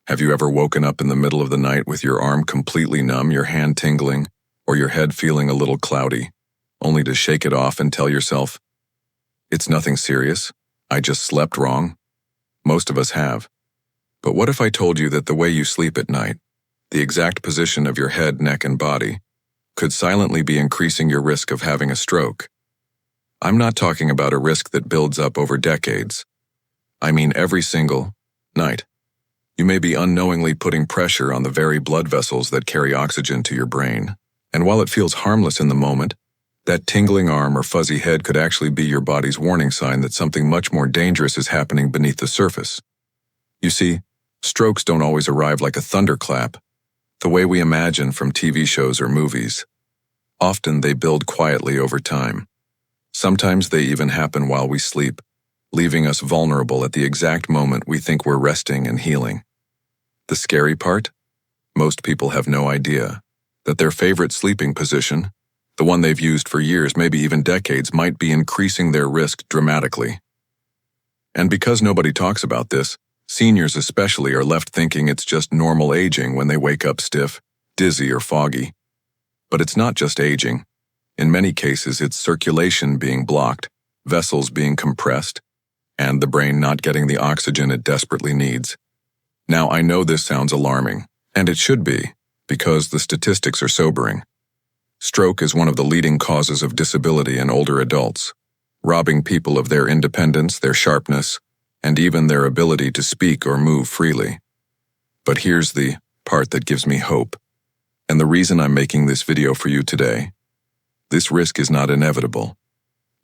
Have you ever woken up in the middle of the night with your arm completely numb, your hand tingling, or your head feeling a little cloudy, only to shake it off and tell yourself, "It's nothing serious, I just slept wrong"? Most of us have. But what if I told you that the way you sleep at night, the exact position of your head, neck, and body, could silently be increasing your risk of having a stroke? I'm not talking about a risk that builds up over decades. I mean every single night. You may be unknowingly putting pressure on the very blood vessels that carry oxygen to your brain. And while it feels harmless in the moment, that tingling arm or fuzzy head could actually be your body's warning sign that something much more dangerous is happening beneath the surface. You see, strokes don't always arrive like a thunderclap, the way we imagine from TV shows or movies. Often they build quietly over time. Sometimes they even happen while we sleep, leaving us vulnerable at the exact moment we think we're resting and healing. The scary part? Most people have no idea that their favorite sleeping position, the one they've used for years, maybe even decades, might be increasing their risk dramatically. And because nobody talks about this, seniors especially are left thinking it's just normal aging when they wake up stiff, dizzy, or foggy. But it's not just aging. In many cases, it's circulation being blocked, vessels being compressed, and the brain not getting the oxygen it desperately needs. Now, I know this sounds alarming, and it should be, because the statistics are sobering. Stroke is one of the leading causes of disability in older adults, robbing people of their independence, their sharpness, and even their ability to speak or move freely. But here's the part that gives me hope, and the reason I'm making this video for you today. This risk is not inevitable.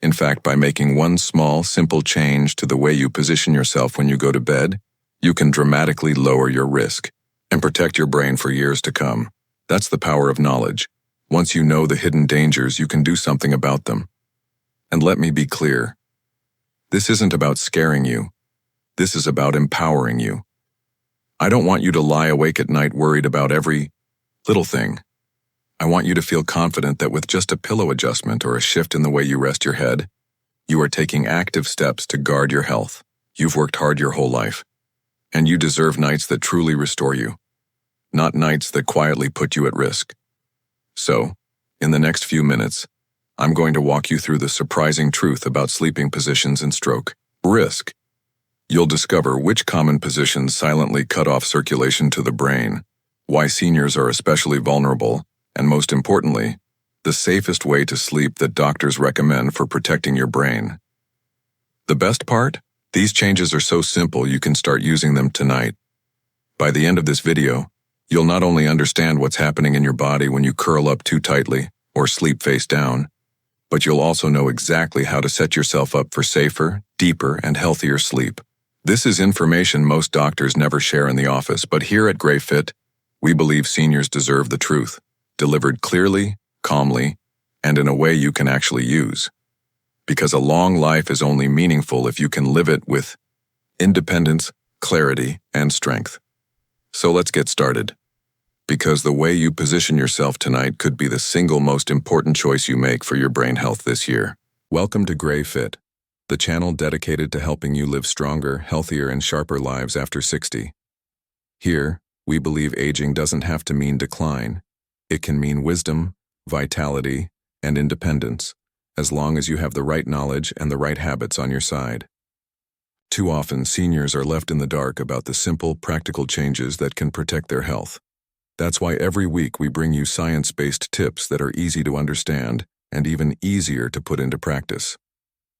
In fact, by making one small, simple change to the way you position yourself when you go to bed, you can dramatically lower your risk and protect your brain for years to come. That's the power of knowledge. Once you know the hidden dangers, you can do something about them. And let me be clear. This isn't about scaring you. This is about empowering you. I don't want you to lie awake at night worried about every little thing. I want you to feel confident that with just a pillow adjustment or a shift in the way you rest your head, you are taking active steps to guard your health. You've worked hard your whole life, and you deserve nights that truly restore you, not nights that quietly put you at risk. So, in the next few minutes, I'm going to walk you through the surprising truth about sleeping positions and stroke risk. You'll discover which common positions silently cut off circulation to the brain, why seniors are especially vulnerable, and most importantly, the safest way to sleep that doctors recommend for protecting your brain. The best part? These changes are so simple you can start using them tonight. By the end of this video, you'll not only understand what's happening in your body when you curl up too tightly or sleep face down, but you'll also know exactly how to set yourself up for safer, deeper, and healthier sleep. This is information most doctors never share in the office, but here at GrayFit, we believe seniors deserve the truth, delivered clearly, calmly, and in a way you can actually use. Because a long life is only meaningful if you can live it with independence, clarity, and strength. So let's get started. Because the way you position yourself tonight could be the single most important choice you make for your brain health this year. Welcome to GrayFit, the channel dedicated to helping you live stronger, healthier, and sharper lives after 60. Here, we believe aging doesn't have to mean decline. It can mean wisdom, vitality, and independence, as long as you have the right knowledge and the right habits on your side. Too often, seniors are left in the dark about the simple, practical changes that can protect their health. That's why every week we bring you science-based tips that are easy to understand and even easier to put into practice.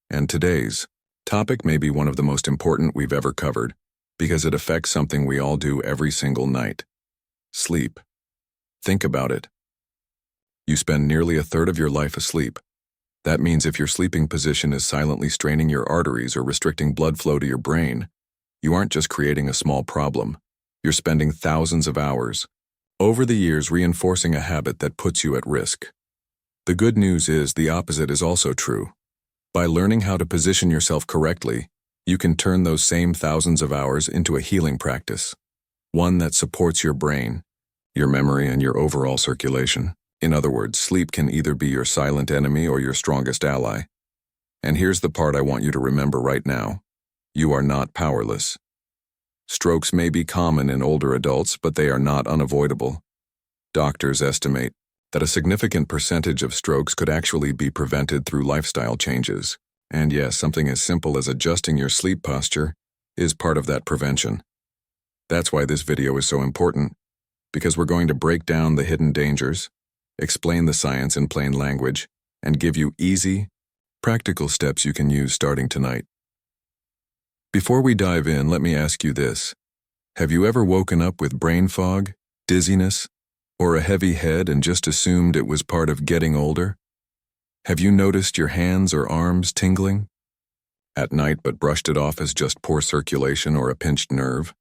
And today's topic may be one of the most important we've ever covered, because it affects something we all do every single night: sleep. Think about it. You spend nearly a third of your life asleep. That means if your sleeping position is silently straining your arteries or restricting blood flow to your brain, you aren't just creating a small problem. You're spending thousands of hours over the years reinforcing a habit that puts you at risk. The good news is the opposite is also true. By learning how to position yourself correctly, you can turn those same thousands of hours into a healing practice, one that supports your brain, your memory, and your overall circulation. In other words, sleep can either be your silent enemy or your strongest ally. And here's the part I want you to remember right now. You are not powerless. Strokes may be common in older adults, but they are not unavoidable. Doctors estimate that a significant percentage of strokes could actually be prevented through lifestyle changes. And yes, something as simple as adjusting your sleep posture is part of that prevention. That's why this video is so important, because we're going to break down the hidden dangers, explain the science in plain language, and give you easy, practical steps you can use starting tonight. Before we dive in, let me ask you this. Have you ever woken up with brain fog, dizziness, or a heavy head and just assumed it was part of getting older? Have you noticed your hands or arms tingling at night but brushed it off as just poor circulation or a pinched nerve?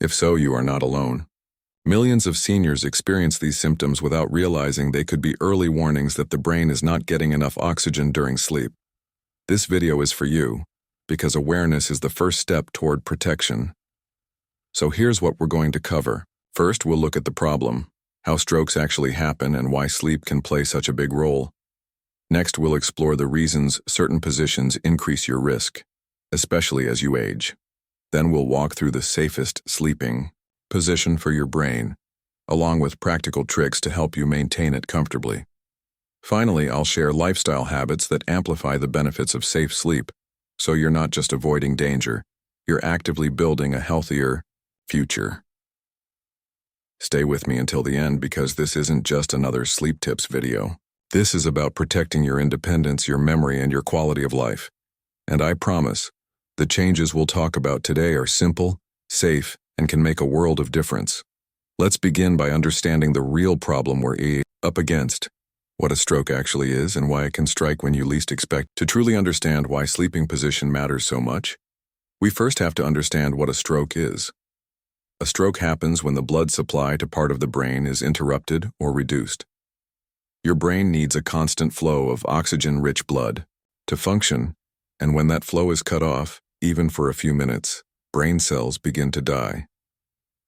If so, you are not alone. Millions of seniors experience these symptoms without realizing they could be early warnings that the brain is not getting enough oxygen during sleep. This video is for you, because awareness is the first step toward protection. So here's what we're going to cover. First, we'll look at the problem, how strokes actually happen and why sleep can play such a big role. Next, we'll explore the reasons certain positions increase your risk, especially as you age. Then we'll walk through the safest sleeping position for your brain, along with practical tricks to help you maintain it comfortably. Finally, I'll share lifestyle habits that amplify the benefits of safe sleep, so you're not just avoiding danger, you're actively building a healthier future. Stay with me until the end because this isn't just another sleep tips video. This is about protecting your independence, your memory, and your quality of life. And I promise, the changes we'll talk about today are simple, safe, and can make a world of difference. Let's begin by understanding the real problem we're up against, what a stroke actually is and why it can strike when you least expect. To truly understand why sleeping position matters so much, we first have to understand what a stroke is. A stroke happens when the blood supply to part of the brain is interrupted or reduced. Your brain needs a constant flow of oxygen-rich blood to function, and when that flow is cut off, even for a few minutes, brain cells begin to die.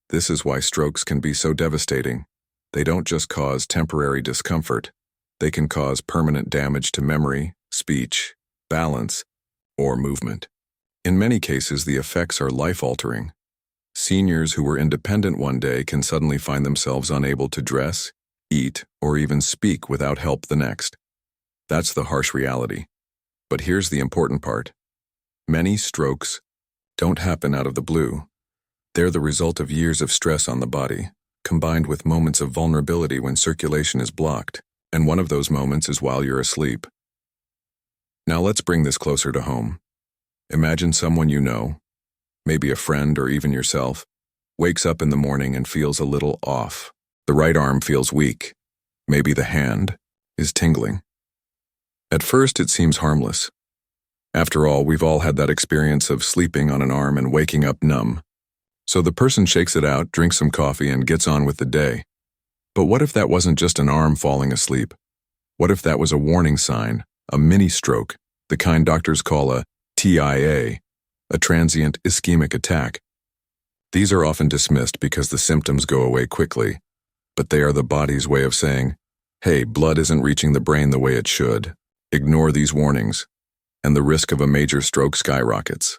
This is why strokes can be so devastating. They don't just cause temporary discomfort, they can cause permanent damage to memory, speech, balance, or movement. In many cases, the effects are life-altering. Seniors who were independent one day can suddenly find themselves unable to dress, eat, or even speak without help the next. That's the harsh reality. But here's the important part. Many strokes don't happen out of the blue. They're the result of years of stress on the body, combined with moments of vulnerability when circulation is blocked. And one of those moments is while you're asleep. Now let's bring this closer to home. Imagine someone you know, maybe a friend or even yourself, wakes up in the morning and feels a little off. The right arm feels weak. Maybe the hand is tingling. At first, it seems harmless. After all, we've all had that experience of sleeping on an arm and waking up numb. So the person shakes it out, drinks some coffee, and gets on with the day. But what if that wasn't just an arm falling asleep? What if that was a warning sign, a mini stroke, the kind doctors call a TIA, a transient ischemic attack? These are often dismissed because the symptoms go away quickly, but they are the body's way of saying, hey, blood isn't reaching the brain the way it should. Ignore these warnings, and the risk of a major stroke skyrockets.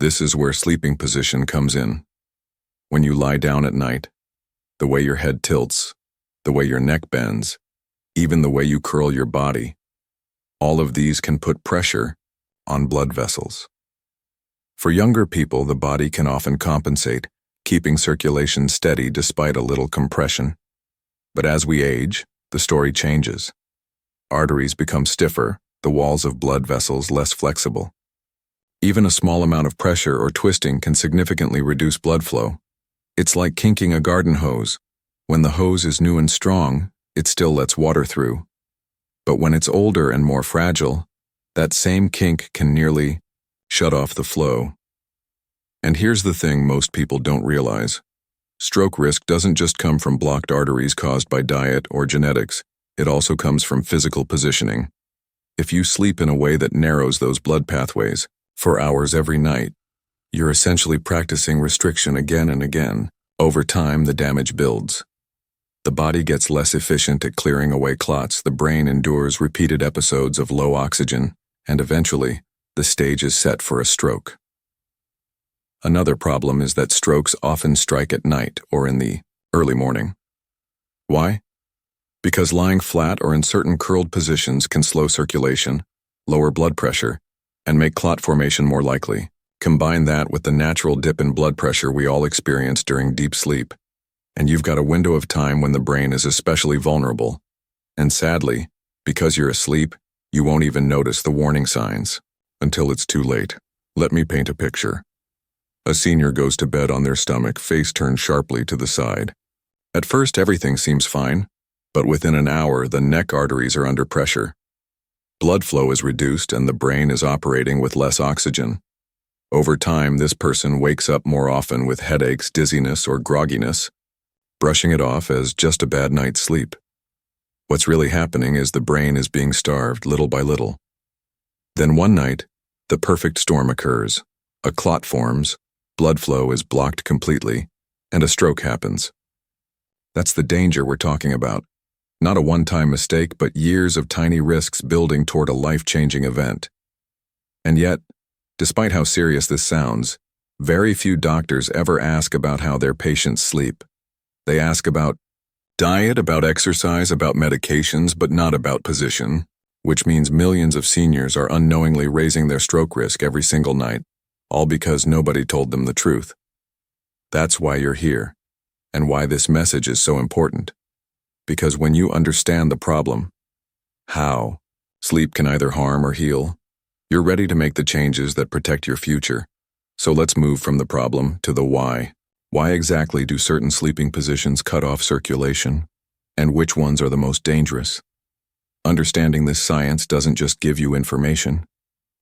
This is where sleeping position comes in. When you lie down at night, the way your head tilts, the way your neck bends, even the way you curl your body, all of these can put pressure on blood vessels. For younger people, the body can often compensate, keeping circulation steady despite a little compression. But as we age, the story changes. Arteries become stiffer, the walls of blood vessels less flexible. Even a small amount of pressure or twisting can significantly reduce blood flow. It's like kinking a garden hose. When the hose is new and strong, it still lets water through. But when it's older and more fragile, that same kink can nearly shut off the flow. And here's the thing most people don't realize. Stroke risk doesn't just come from blocked arteries caused by diet or genetics. It also comes from physical positioning. If you sleep in a way that narrows those blood pathways for hours every night, you're essentially practicing restriction again and again. Over time, the damage builds. The body gets less efficient at clearing away clots, the brain endures repeated episodes of low oxygen, and eventually, the stage is set for a stroke. Another problem is that strokes often strike at night or in the early morning. Why? Because lying flat or in certain curled positions can slow circulation, lower blood pressure, and make clot formation more likely. Combine that with the natural dip in blood pressure we all experience during deep sleep, and you've got a window of time when the brain is especially vulnerable. And sadly, because you're asleep, you won't even notice the warning signs until it's too late. Let me paint a picture. A senior goes to bed on their stomach, face turned sharply to the side. At first, everything seems fine, but within an hour, the neck arteries are under pressure. Blood flow is reduced and the brain is operating with less oxygen. Over time, this person wakes up more often with headaches, dizziness, or grogginess, brushing it off as just a bad night's sleep. What's really happening is the brain is being starved little by little. Then one night, the perfect storm occurs. A clot forms, blood flow is blocked completely, and a stroke happens. That's the danger we're talking about. Not a one-time mistake, but years of tiny risks building toward a life-changing event. And yet, despite how serious this sounds, very few doctors ever ask about how their patients sleep. They ask about diet, about exercise, about medications, but not about position, which means millions of seniors are unknowingly raising their stroke risk every single night, all because nobody told them the truth. That's why you're here, and why this message is so important. Because when you understand the problem, how sleep can either harm or heal, you're ready to make the changes that protect your future. So let's move from the problem to the why. Why exactly do certain sleeping positions cut off circulation, and which ones are the most dangerous? Understanding this science doesn't just give you information,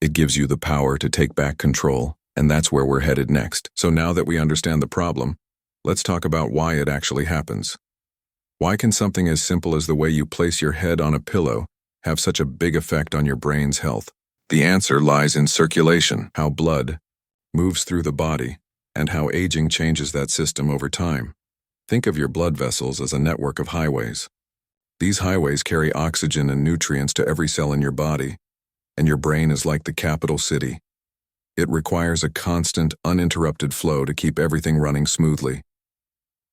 it gives you the power to take back control, and that's where we're headed next. So now that we understand the problem, let's talk about why it actually happens. Why can something as simple as the way you place your head on a pillow have such a big effect on your brain's health? The answer lies in circulation, how blood moves through the body, and how aging changes that system over time. Think of your blood vessels as a network of highways. These highways carry oxygen and nutrients to every cell in your body, and your brain is like the capital city. It requires a constant, uninterrupted flow to keep everything running smoothly.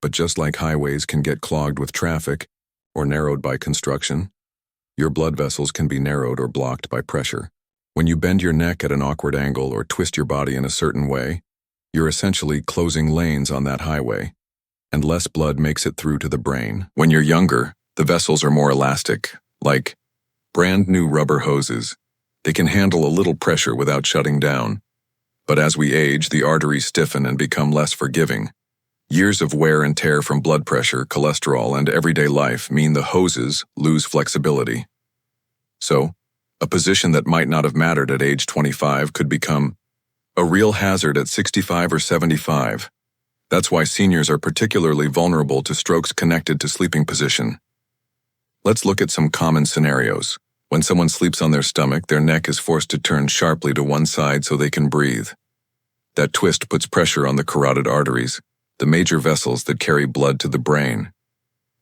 But just like highways can get clogged with traffic or narrowed by construction, your blood vessels can be narrowed or blocked by pressure. When you bend your neck at an awkward angle or twist your body in a certain way, you're essentially closing lanes on that highway, and less blood makes it through to the brain. When you're younger, the vessels are more elastic, like brand new rubber hoses. They can handle a little pressure without shutting down. But as we age, the arteries stiffen and become less forgiving. Years of wear and tear from blood pressure, cholesterol, and everyday life mean the hoses lose flexibility. So, a position that might not have mattered at age 25 could become a real hazard at 65 or 75. That's why seniors are particularly vulnerable to strokes connected to sleeping position. Let's look at some common scenarios. When someone sleeps on their stomach, their neck is forced to turn sharply to one side so they can breathe. That twist puts pressure on the carotid arteries, the major vessels that carry blood to the brain.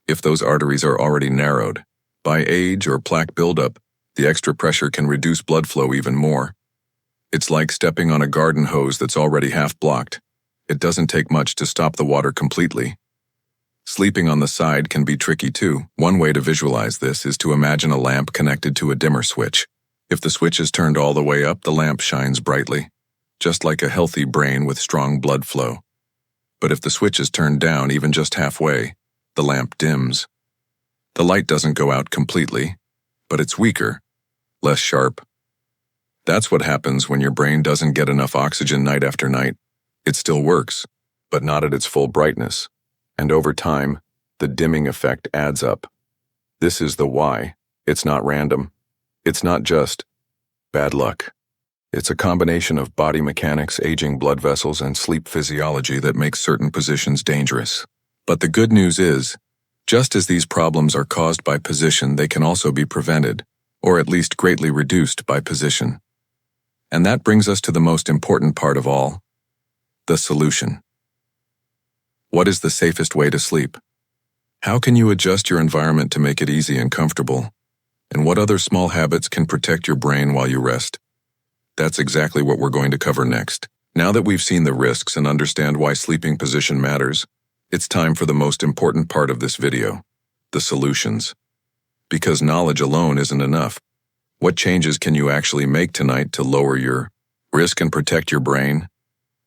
If those arteries are already narrowed, by age or plaque buildup, the extra pressure can reduce blood flow even more. It's like stepping on a garden hose that's already half blocked. It doesn't take much to stop the water completely. Sleeping on the side can be tricky too. One way to visualize this is to imagine a lamp connected to a dimmer switch. If the switch is turned all the way up, the lamp shines brightly, just like a healthy brain with strong blood flow. But if the switch is turned down even just halfway, the lamp dims. The light doesn't go out completely, but it's weaker, less sharp. That's what happens when your brain doesn't get enough oxygen night after night. It still works, but not at its full brightness. And over time, the dimming effect adds up. This is the why. It's not random. It's not just bad luck. It's a combination of body mechanics, aging blood vessels, and sleep physiology that makes certain positions dangerous. But the good news is, just as these problems are caused by position, they can also be prevented, or at least greatly reduced by position. And that brings us to the most important part of all, the solution. What is the safest way to sleep? How can you adjust your environment to make it easy and comfortable? And what other small habits can protect your brain while you rest? That's exactly what we're going to cover next. Now that we've seen the risks and understand why sleeping position matters, it's time for the most important part of this video, the solutions. Because knowledge alone isn't enough. What changes can you actually make tonight to lower your risk and protect your brain?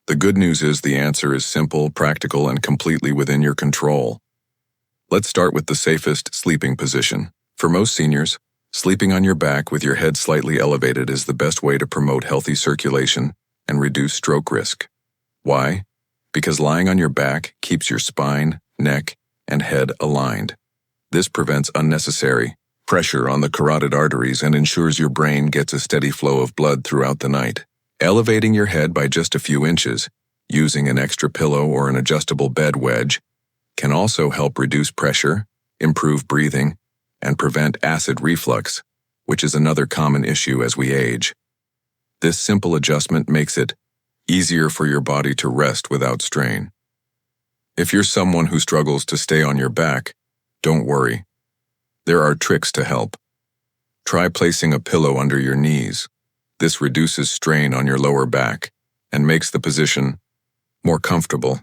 The good news is the answer is simple, practical, and completely within your control. Let's start with the safest sleeping position. For most seniors, sleeping on your back with your head slightly elevated is the best way to promote healthy circulation and reduce stroke risk. Why? Because lying on your back keeps your spine, neck, and head aligned. This prevents unnecessary pressure on the carotid arteries and ensures your brain gets a steady flow of blood throughout the night. Elevating your head by just a few inches, using an extra pillow or an adjustable bed wedge, can also help reduce pressure, improve breathing, and prevent acid reflux, which is another common issue as we age. This simple adjustment makes it easier for your body to rest without strain. If you're someone who struggles to stay on your back, don't worry. There are tricks to help. Try placing a pillow under your knees. This reduces strain on your lower back and makes the position more comfortable.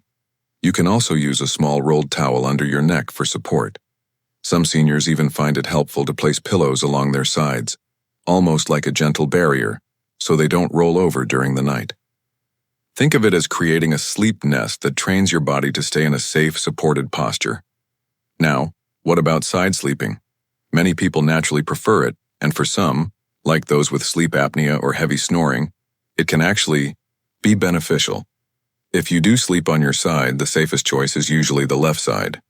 You can also use a small rolled towel under your neck for support. Some seniors even find it helpful to place pillows along their sides, almost like a gentle barrier, so they don't roll over during the night. Think of it as creating a sleep nest that trains your body to stay in a safe, supported posture. Now, what about side sleeping? Many people naturally prefer it, and for some, like those with sleep apnea or heavy snoring, it can actually be beneficial. If you do sleep on your side, the safest choice is usually the left side.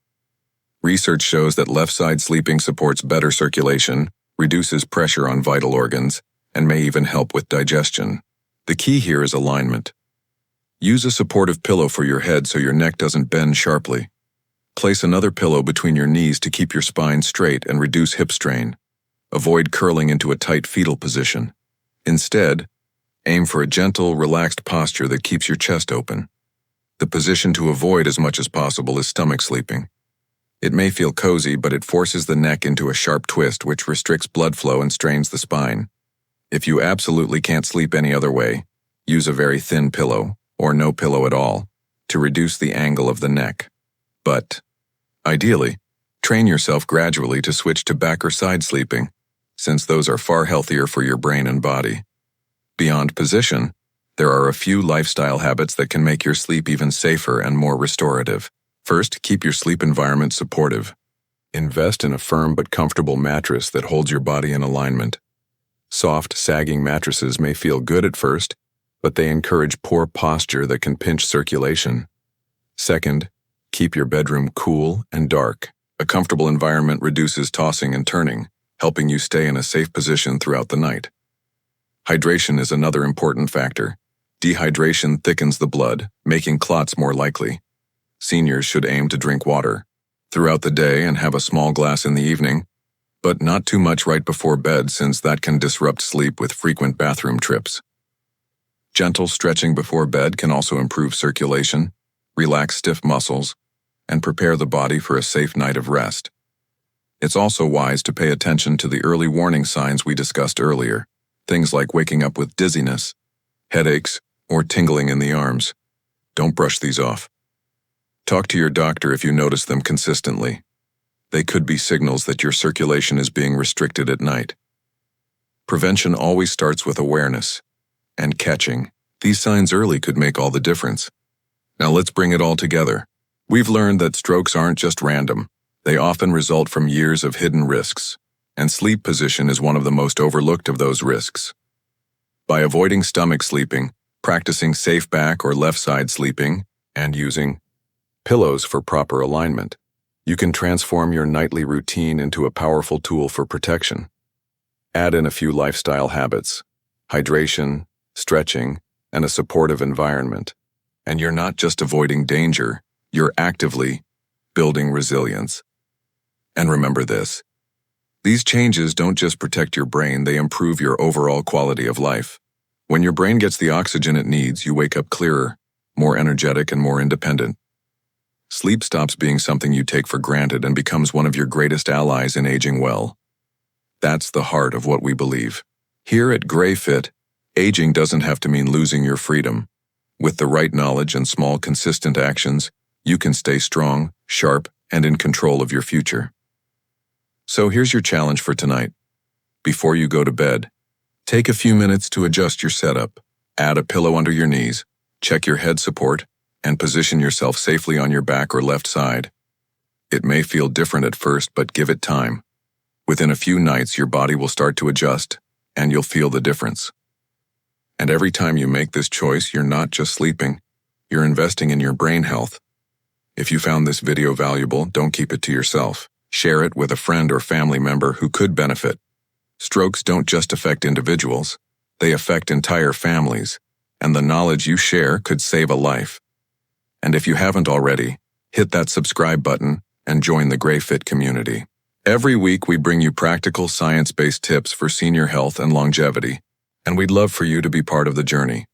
Research shows that left side sleeping supports better circulation, reduces pressure on vital organs, and may even help with digestion. The key here is alignment. Use a supportive pillow for your head so your neck doesn't bend sharply. Place another pillow between your knees to keep your spine straight and reduce hip strain. Avoid curling into a tight fetal position. Instead, aim for a gentle, relaxed posture that keeps your chest open. The position to avoid as much as possible is stomach sleeping. It may feel cozy, but it forces the neck into a sharp twist which restricts blood flow and strains the spine. If you absolutely can't sleep any other way, use a very thin pillow, or no pillow at all, to reduce the angle of the neck. But, ideally, train yourself gradually to switch to back or side sleeping, since those are far healthier for your brain and body. Beyond position, there are a few lifestyle habits that can make your sleep even safer and more restorative. First, keep your sleep environment supportive. Invest in a firm but comfortable mattress that holds your body in alignment. Soft, sagging mattresses may feel good at first, but they encourage poor posture that can pinch circulation. Second, keep your bedroom cool and dark. A comfortable environment reduces tossing and turning, helping you stay in a safe position throughout the night. Hydration is another important factor. Dehydration thickens the blood, making clots more likely. Seniors should aim to drink water throughout the day and have a small glass in the evening, but not too much right before bed since that can disrupt sleep with frequent bathroom trips. Gentle stretching before bed can also improve circulation, relax stiff muscles, and prepare the body for a safe night of rest. It's also wise to pay attention to the early warning signs we discussed earlier, things like waking up with dizziness, headaches, or tingling in the arms. Don't brush these off. Talk to your doctor if you notice them consistently. They could be signals that your circulation is being restricted at night. Prevention always starts with awareness and catching. These signs early could make all the difference. Now let's bring it all together. We've learned that strokes aren't just random. They often result from years of hidden risks, and sleep position is one of the most overlooked of those risks. By avoiding stomach sleeping, practicing safe back or left side sleeping, and using pillows for proper alignment, you can transform your nightly routine into a powerful tool for protection. Add in a few lifestyle habits, hydration, stretching, and a supportive environment, and you're not just avoiding danger, you're actively building resilience. And remember this: these changes don't just protect your brain, they improve your overall quality of life. When your brain gets the oxygen it needs, you wake up clearer, more energetic, and more independent. Sleep stops being something you take for granted and becomes one of your greatest allies in aging well. That's the heart of what we believe. Here at Gray Fit, aging doesn't have to mean losing your freedom. With the right knowledge and small, consistent actions, you can stay strong, sharp, and in control of your future. So here's your challenge for tonight. Before you go to bed, take a few minutes to adjust your setup. Add a pillow under your knees, check your head support, and position yourself safely on your back or left side. It may feel different at first, but give it time. Within a few nights, your body will start to adjust, and you'll feel the difference. And every time you make this choice, you're not just sleeping, you're investing in your brain health. If you found this video valuable, don't keep it to yourself. Share it with a friend or family member who could benefit. Strokes don't just affect individuals, they affect entire families, and the knowledge you share could save a life. And if you haven't already, hit that subscribe button and join the GrayFit community. Every week we bring you practical science-based tips for senior health and longevity, and we'd love for you to be part of the journey.